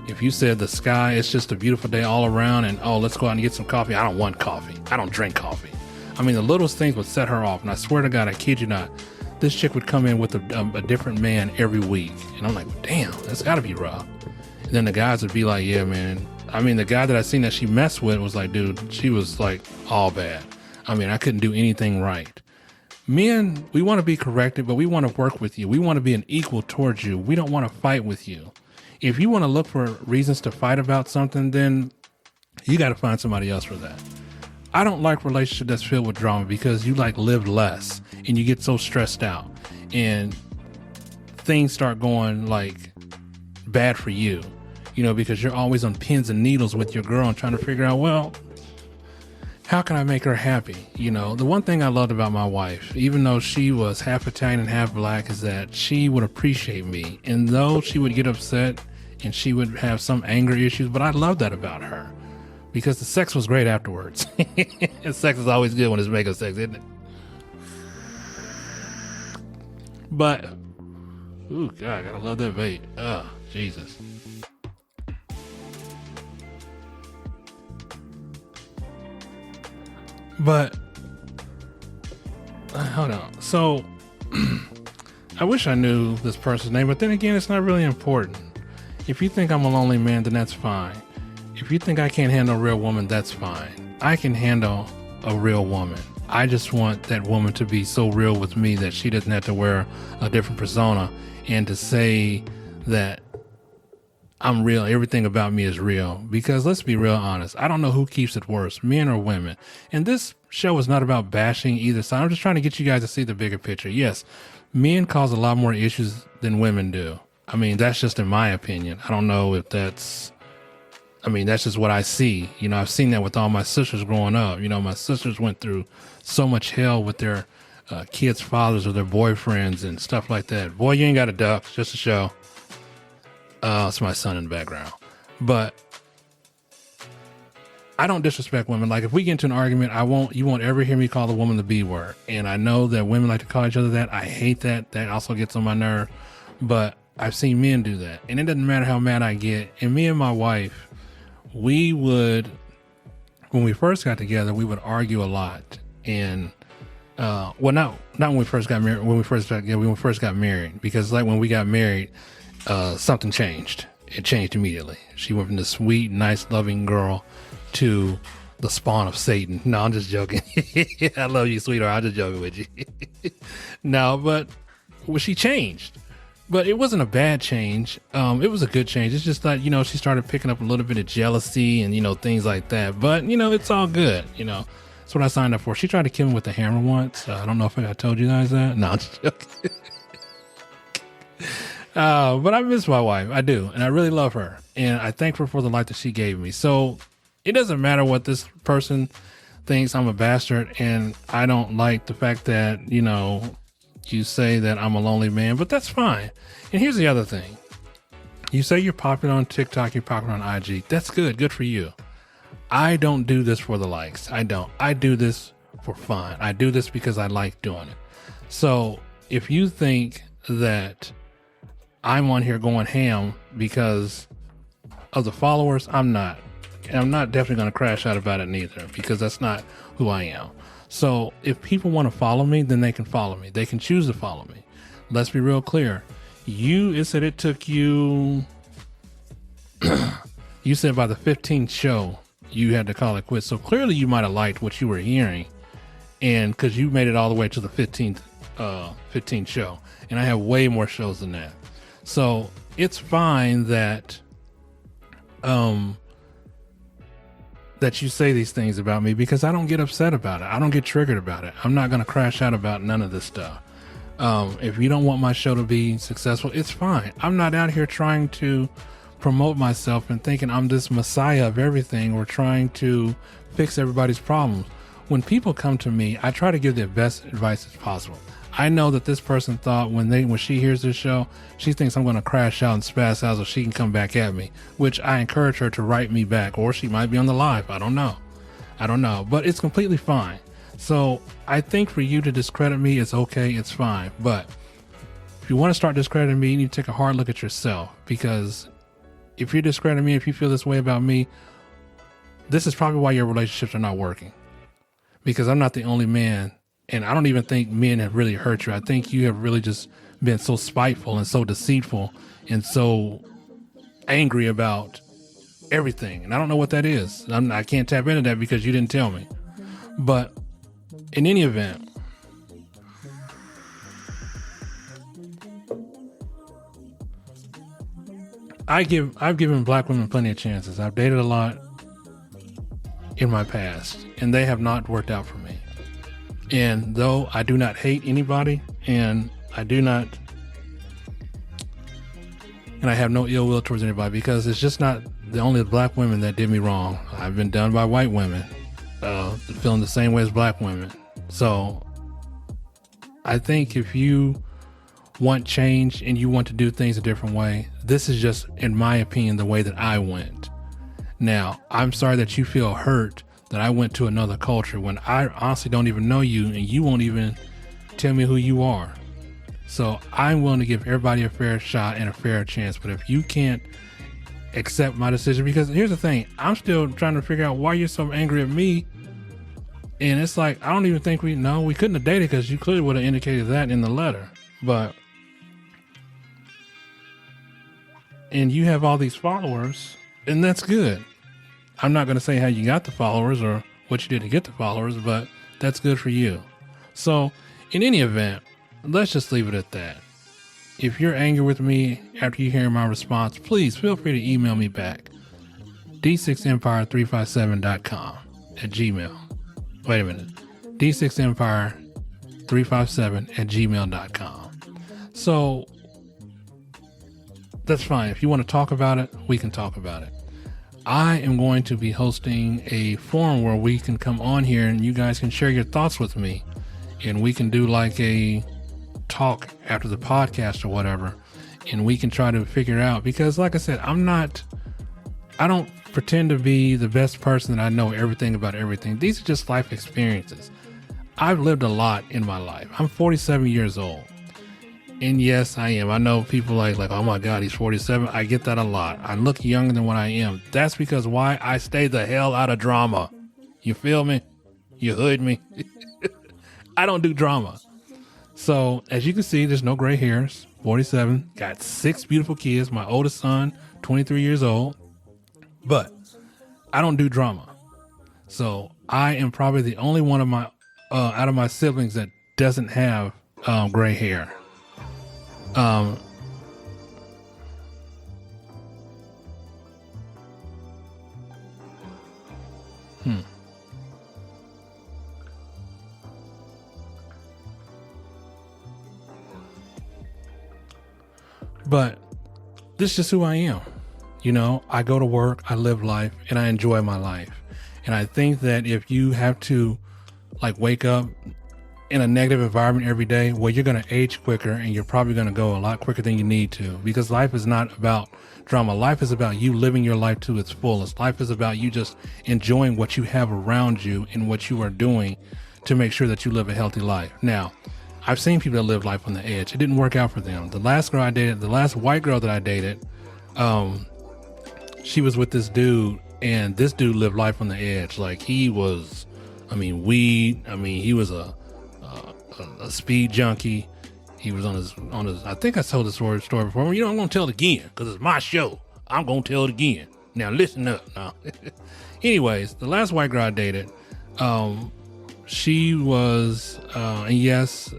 If you said the sky, it's just a beautiful day all around, and oh, let's go out and get some coffee. I don't want coffee. I don't drink coffee. I mean, the littlest things would set her off. And I swear to God, I kid you not, this chick would come in with a different man every week. And I'm like, damn, that's gotta be rough. And then the guys would be like, yeah, man. I mean, the guy that I seen that she messed with was like, dude, she was like all bad. I mean, I couldn't do anything right. Men, we want to be corrected, but we want to work with you. We want to be an equal towards you. We don't want to fight with you. If you want to look for reasons to fight about something, then you got to find somebody else for that. I don't like relationship that's filled with drama, because you like live less and you get so stressed out and things start going like bad for you, you know, because you're always on pins and needles with your girl and trying to figure out, well, how can I make her happy? You know, the one thing I loved about my wife, even though she was half Italian and half black, is that she would appreciate me. And though she would get upset and she would have some anger issues, but I loved that about her, because the sex was great afterwards. And sex is always good when it's mega sex, isn't it? But, ooh, God, I gotta love that vape. Oh, Jesus. But, hold on. So, I wish I knew this person's name, but then again, it's not really important. If you think I'm a lonely man, then that's fine. If you think I can't handle a real woman, that's fine. I can handle a real woman. I just want that woman to be so real with me that she doesn't have to wear a different persona and to say that I'm real, everything about me is real. Because let's be real honest, I don't know who keeps it worse, men or women. And this show is not about bashing either side. I'm just trying to get you guys to see the bigger picture. Yes, men cause a lot more issues than women do. I mean, that's just in my opinion. I don't know if that's just what I see. You know, I've seen that with all my sisters growing up. You know, my sisters went through so much hell with their kids' fathers or their boyfriends and stuff like that. Boy, you ain't got a duck, just a show. It's my son in the background. But I don't disrespect women. Like, if we get into an argument, you won't ever hear me call a woman the B word. And I know that women like to call each other that. I hate that. That also gets on my nerve. But I've seen men do that. And it doesn't matter how mad I get. And me and my wife, we would, when we first got together, we would argue a lot. And, not when we first got married, when we first got married, because like when we got married, something changed. It changed immediately. She went from the sweet, nice, loving girl to the spawn of Satan. No, I'm just joking. I love you, sweetheart. I'm just joking with you. No, but she changed. But it wasn't a bad change. It was a good change. It's just that, she started picking up a little bit of jealousy and, things like that. But, it's all good. That's what I signed up for. She tried to kill me with a hammer once. I don't know if I told you guys that. No, I'm just joking. But I miss my wife. I do. And I really love her. And I thank her for the life that she gave me. So it doesn't matter what this person thinks. I'm a bastard. And I don't like the fact that, you say that I'm a lonely man, but that's fine. And here's the other thing. You say you're popular on TikTok, you're popular on IG. That's good. Good for you. I don't do this for the likes. I don't. I do this for fun. I do this because I like doing it. So if you think that I'm on here going ham because of the followers, I'm not. And I'm not definitely going to crash out about it neither, because that's not who I am. So if people want to follow me, then they can follow me. They can choose to follow me. Let's be real clear. It said it took you, you said by the 15th show, you had to call it quits. So clearly you might have liked what you were hearing, and because you made it all the way to the 15th show. And I have way more shows than that. So it's fine that, that you say these things about me, because I don't get upset about it. I don't get triggered about it. I'm not going to crash out about none of this stuff. If you don't want my show to be successful, it's fine. I'm not out here trying to promote myself and thinking I'm this messiah of everything, or trying to fix everybody's problems. When people come to me, I try to give the best advice as possible. I know that this person thought when she hears this show, she thinks I'm going to crash out and spaz out so she can come back at me, which I encourage her to write me back, or she might be on the live. I don't know, but it's completely fine. So I think for you to discredit me, it's okay. It's fine. But if you want to start discrediting me, you need to take a hard look at yourself, because if you're discrediting me, if you feel this way about me, this is probably why your relationships are not working, because I'm not the only man. And I don't even think men have really hurt you. I think you have really just been so spiteful and so deceitful and so angry about everything. And I don't know what that is. I can't tap into that because you didn't tell me. But in any event, I've given black women plenty of chances. I've dated a lot in my past, and they have not worked out for me. And though I do not hate anybody, and I have no ill will towards anybody, because it's just not the only black women that did me wrong. I've been done by white women, feeling the same way as black women. So I think if you want change and you want to do things a different way, this is just, in my opinion, the way that I went. Now, I'm sorry that you feel hurt that I went to another culture when I honestly don't even know you, and you won't even tell me who you are. So I'm willing to give everybody a fair shot and a fair chance. But if you can't accept my decision, because here's the thing, I'm still trying to figure out why you're so angry at me. And it's like, I don't even think we couldn't have dated, because you clearly would have indicated that in the letter. And you have all these followers, and that's good. I'm not going to say how you got the followers or what you did to get the followers, but that's good for you. So in any event, let's just leave it at that. If you're angry with me after you hear my response, please feel free to email me back. d6empire357.com at gmail. Wait a minute. d6empire357 at gmail.com. So that's fine. If you want to talk about it, we can talk about it. I am going to be hosting a forum where we can come on here and you guys can share your thoughts with me, and we can do like a talk after the podcast or whatever, and we can try to figure it out, because like I said, I don't pretend to be the best person that I know everything about everything. These are just life experiences. I've lived a lot in my life. I'm 47 years old. And yes, I am. I know people like, oh my God, he's 47. I get that a lot. I look younger than what I am. That's because why? I stay the hell out of drama. You feel me? You hood me? I don't do drama. So as you can see, there's no gray hairs. 47. Got 6 beautiful kids. My oldest son, 23 years old. But I don't do drama. So I am probably the only one of my, out of my siblings that doesn't have gray hair. But this is just who I am. You know, I go to work, I live life, and I enjoy my life. And I think that if you have to like wake up in a negative environment every day, well, you're going to age quicker and you're probably going to go a lot quicker than you need to, because life is not about drama. Life is about you living your life to its fullest. Life is about you just enjoying what you have around you and what you are doing to make sure that you live a healthy life. Now, I've seen people that live life on the edge. It didn't work out for them. The last white girl that I dated, she was with this dude, and this dude lived life on the edge. Like he was, weed. He was a speed junkie. He was on his, I think I told this story before. You know, I'm going to tell it again because it's my show. I'm going to tell it again. Now listen up. Now. Anyways, the last white girl I dated, she was, and yes,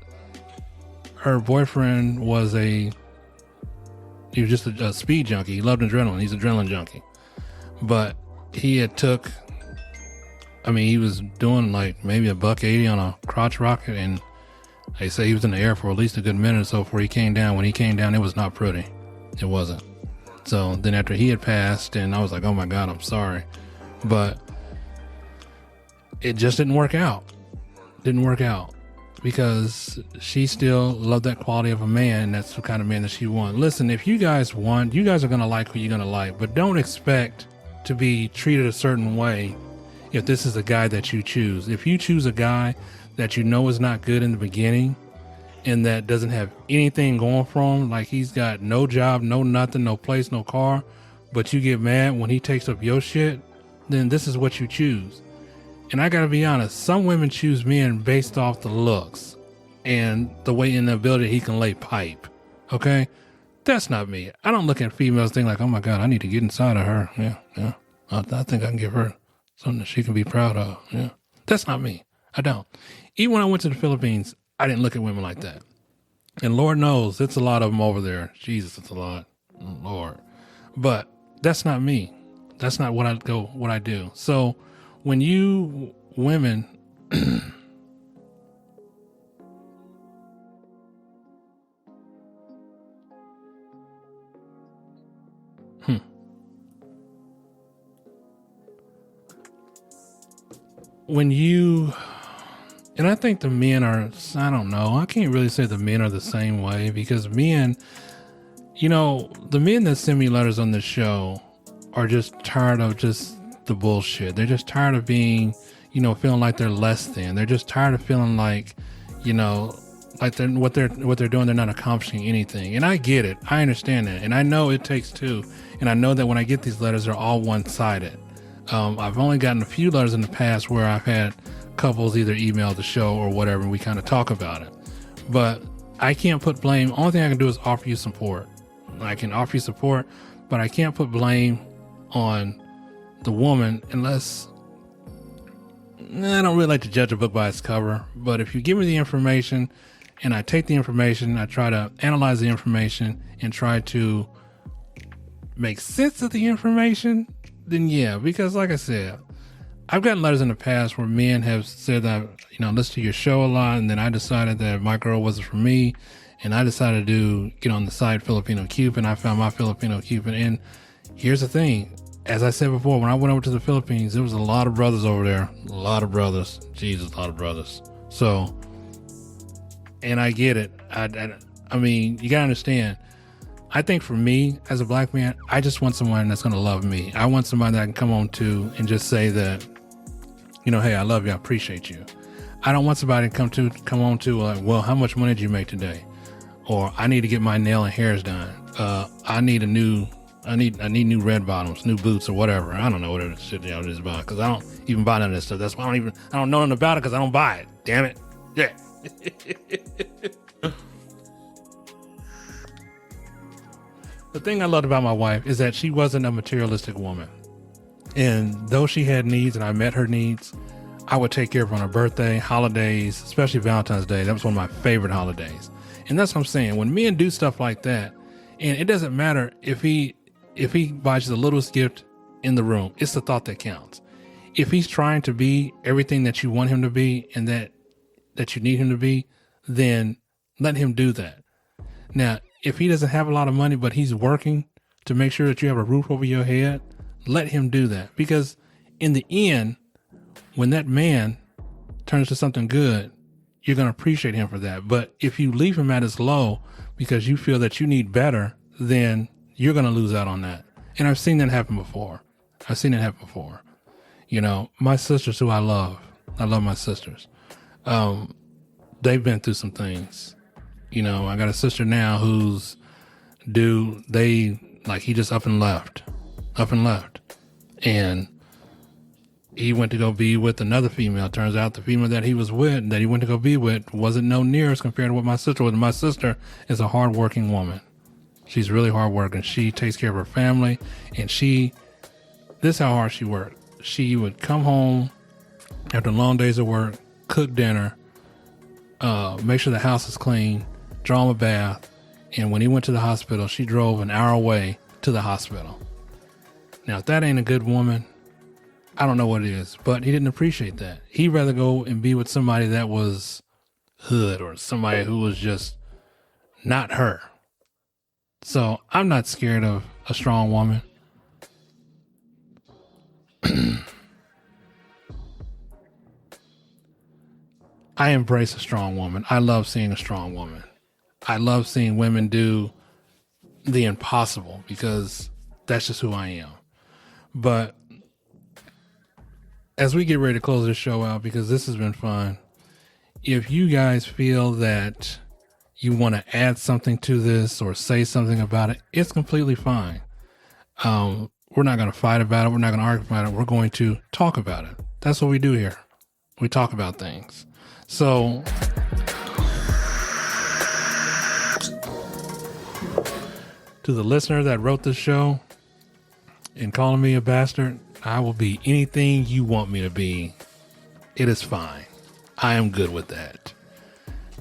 her boyfriend was he was just a speed junkie. He loved adrenaline. He's an adrenaline junkie. But he had he was doing like maybe $180 on a crotch rocket, and they say he was in the air for at least a good minute or so before he came down. When he came down, it was not pretty. It wasn't. So then after he had passed, and I was like, oh my God, I'm sorry. But it just didn't work out. Because she still loved that quality of a man. That's the kind of man that she wanted. Listen, if you guys want, you guys are going to like who you're going to like, but don't expect to be treated a certain way if this is a guy that you choose. If you choose a guy that you know is not good in the beginning and that doesn't have anything going for him, like he's got no job, no nothing, no place, no car, but you get mad when he takes up your shit, then this is what you choose. And I gotta be honest, some women choose men based off the looks and the way and the ability he can lay pipe. Okay? That's not me. I don't look at females think like, oh my God, I need to get inside of her. Yeah. I think I can give her something that she can be proud of. Yeah. That's not me. I don't. Even when I went to the Philippines, I didn't look at women like that. And Lord knows, it's a lot of them over there. Jesus, it's a lot. Lord. But that's not me. That's not what I do. So when you women and I think the men are, I don't know, I can't really say the men are the same way, because men, you know, the men that send me letters on this show are just tired of just the bullshit. They're just tired of being, you know, feeling like they're less than. They're just tired of feeling like, you know, like what they're doing, they're not accomplishing anything. And I get it. I understand that. And I know it takes two. And I know that when I get these letters, they're all one-sided. I've only gotten a few letters in the past where I've had couples either email the show or whatever, and we kind of talk about it. But I can't put blame. Only thing I can do is offer you support. I can offer you support, but I can't put blame on the woman unless, I don't really like to judge a book by its cover, but if you give me the information and I take the information, I try to analyze the information and try to make sense of the information, then yeah, because like I said, I've gotten letters in the past where men have said that, you know, listen to your show a lot, and then I decided that my girl wasn't for me, and I decided to get on the site Filipino Cupid. I found my Filipino Cupid, and here's the thing. As I said before, when I went over to the Philippines, there was a lot of brothers over there. A lot of brothers. Jesus, a lot of brothers. So, and I get it. I mean, you gotta understand. I think for me, as a black man, I just want someone that's gonna love me. I want somebody that I can come on to and just say that, you know, hey, I love you, I appreciate you. I don't want somebody to come on to like, well, how much money did you make today? Or I need to get my nail and hairs done. I need new red bottoms, new boots, or whatever. I don't know what shit y'all is about, because I don't even buy none of this stuff. That's why I don't know nothing about it, because I don't buy it. Damn it. Yeah. The thing I loved about my wife is that she wasn't a materialistic woman. And though she had needs and I met her needs, I would take care of her on her birthday, holidays, especially Valentine's Day. That was one of my favorite holidays. And that's what I'm saying. When men do stuff like that, and it doesn't matter if he buys you the littlest gift in the room, it's the thought that counts. If he's trying to be everything that you want him to be and that you need him to be, then let him do that. Now, if he doesn't have a lot of money, but he's working to make sure that you have a roof over your head, let him do that. Because in the end, when that man turns to something good, you're going to appreciate him for that. But if you leave him at his low because you feel that you need better, then you're going to lose out on that. And I've seen that happen before. You know, my sisters who I love my sisters. They've been through some things. You know, I got a sister now who's he just up and left. And he went to go be with another female. Turns out the female that he was with, that he went to go be with, wasn't no near as compared to what my sister was. My sister is a hardworking woman. She's really hardworking. She takes care of her family, and this is how hard she worked. She would come home after long days of work, cook dinner, make sure the house is clean, draw him a bath, and when he went to the hospital, she drove an hour away to the hospital. Now, if that ain't a good woman, I don't know what it is, but he didn't appreciate that. He'd rather go and be with somebody that was hood or somebody who was just not her. So I'm not scared of a strong woman. I embrace a strong woman. I love seeing a strong woman. I love seeing women do the impossible because that's just who I am. But as we get ready to close this show out, because this has been fun, if you guys feel that you want to add something to this or say something about it, it's completely fine. We're not going to fight about it. We're not going to argue about it. We're going to talk about it. That's what we do here. We talk about things. So to the listener that wrote this show and calling me a bastard, I will be anything you want me to be. It is fine. I am good with that.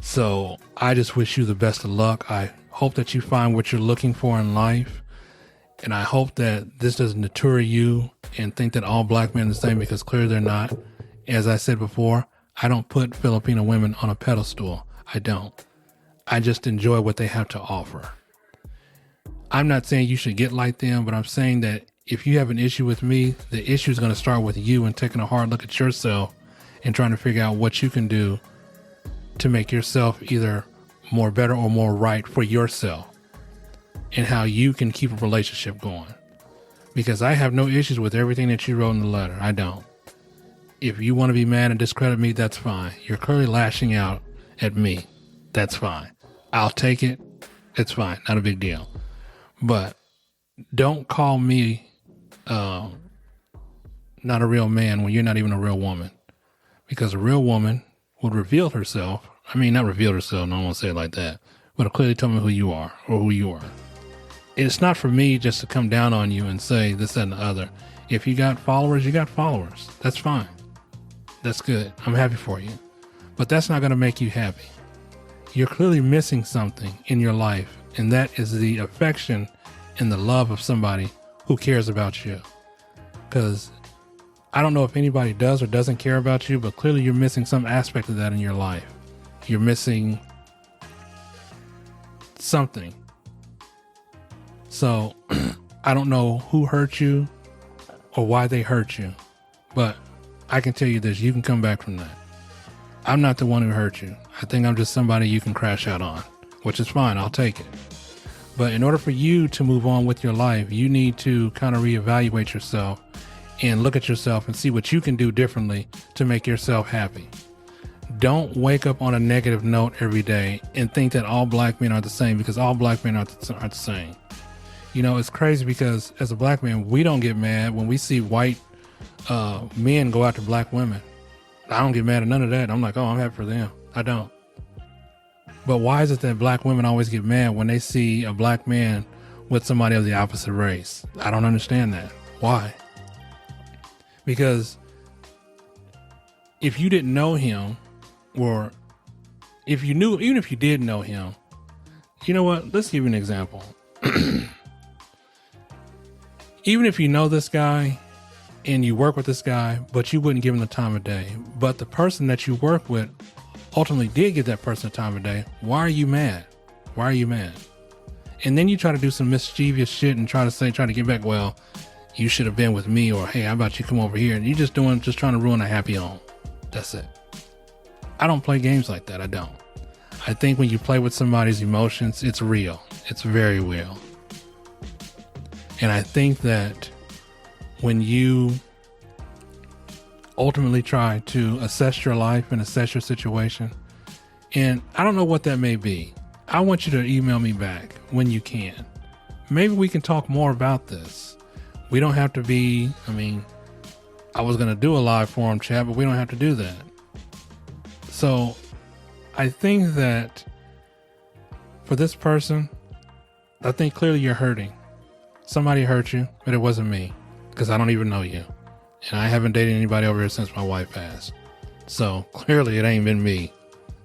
So I just wish you the best of luck. I hope that you find what you're looking for in life. And I hope that this doesn't deter you and think that all black men are the same, because clearly they're not. As I said before, I don't put Filipino women on a pedestal. I don't. I just enjoy what they have to offer. I'm not saying you should get like them, but I'm saying that if you have an issue with me, the issue is going to start with you and taking a hard look at yourself and trying to figure out what you can do to make yourself either more better or more right for yourself, and how you can keep a relationship going. Because I have no issues with everything that you wrote in the letter. I don't. If you want to be mad and discredit me, that's fine. You're clearly lashing out at me. That's fine. I'll take it. It's fine. Not a big deal. But don't call me not a real man when you're not even a real woman. Because a real woman would reveal herself. I mean, not reveal herself. No, I won't say it like that. But clearly tell me who you are or who you are. It's not for me just to come down on you and say this, that, and the other. If you got followers, you got followers. That's fine. That's good. I'm happy for you. But that's not going to make you happy. You're clearly missing something in your life, and that is the affection and the love of somebody who cares about you. Because I don't know if anybody does or doesn't care about you, but clearly you're missing some aspect of that in your life. You're missing something. So I don't know who hurt you or why they hurt you, but I can tell you this, you can come back from that. I'm not the one who hurt you. I think I'm just somebody you can crash out on, which is fine. I'll take it. But in order for you to move on with your life, you need to kind of reevaluate yourself and look at yourself and see what you can do differently to make yourself happy. Don't wake up on a negative note every day and think that all black men are the same, because all black men are the same. You know, it's crazy because as a black man, we don't get mad when we see white men go after black women. I don't get mad at none of that. I'm like, oh, I'm happy for them. I don't. But why is it that black women always get mad when they see a black man with somebody of the opposite race? I don't understand that. Why? Because if you didn't know him, or if you knew, even if you did know him, you know what? Let's give you an example. Even if you know this guy and you work with this guy, but you wouldn't give him the time of day. But the person that you work with ultimately did give that person the time of day. Why are you mad? Why are you mad? And then you try to do some mischievous shit and try to get back, well, you should have been with me, or hey, how about you come over here? And you're just trying to ruin a happy home. That's it. I don't play games like that. I don't. I think when you play with somebody's emotions, it's real. It's very real. And I think that when you ultimately try to assess your life and assess your situation, and I don't know what that may be, I want you to email me back when you can. Maybe we can talk more about this. We don't have to be, I was going to do a live forum chat, but we don't have to do that. So I think that for this person, I think clearly you're hurting. Somebody hurt you, but it wasn't me, because I don't even know you. And I haven't dated anybody over here since my wife passed. So clearly it ain't been me.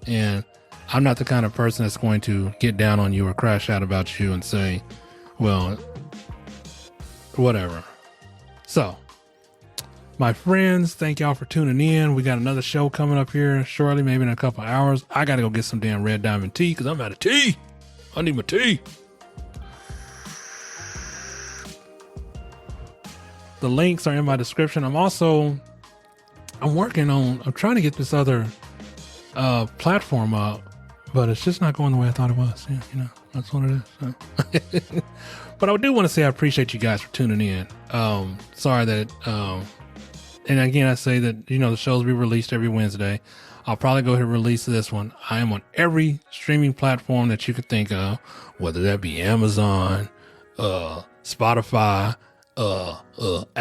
And I'm not the kind of person that's going to get down on you or crash out about you and say, well, whatever. So, my friends, thank y'all for tuning in. We got another show coming up here shortly, maybe in a couple hours. I got to go get some damn Red Diamond tea because I'm out of tea. I need my tea. The links are in my description. I'm trying to get this other platform up, but it's just not going the way I thought it was. Yeah, that's what it is. So. But I do want to say I appreciate you guys for tuning in. Sorry that, and again, I say that, the shows will be released every Wednesday. I'll probably go ahead and release this one. I am on every streaming platform that you could think of, whether that be Amazon, Spotify,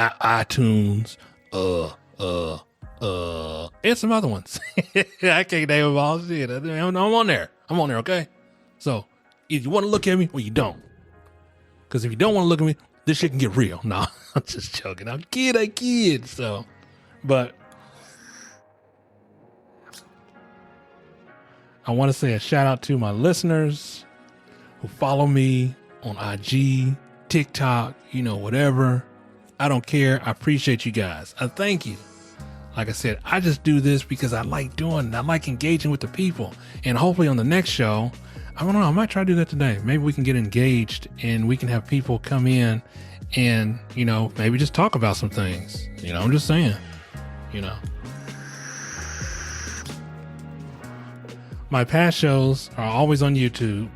iTunes, and some other ones. I can't name them all. Shit, I'm on there. Okay? So, either you want to look at me or you don't. Because if you don't want to look at me, this shit can get real. No, I'm just joking. I kid. So, but I want to say a shout out to my listeners who follow me on IG, TikTok, whatever. I don't care. I appreciate you guys. I thank you. Like I said, I just do this because I like doing it. I like engaging with the people. And hopefully on the next show, I don't know, I might try to do that today. Maybe we can get engaged and we can have people come in and, maybe just talk about some things. I'm just saying, My past shows are always on YouTube.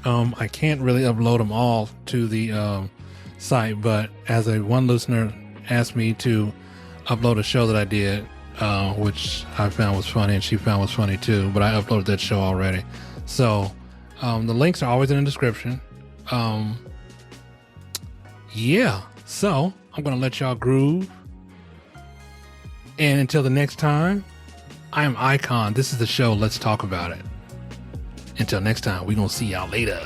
I can't really upload them all to the site, but as one listener asked me to upload a show that I did, which I found was funny and she found was funny too, but I uploaded that show already. So the links are always in the description. Yeah, so I'm going to let y'all groove. And until the next time, I am Icon. This is the show. Let's talk about it. Until next time, we're going to see y'all later.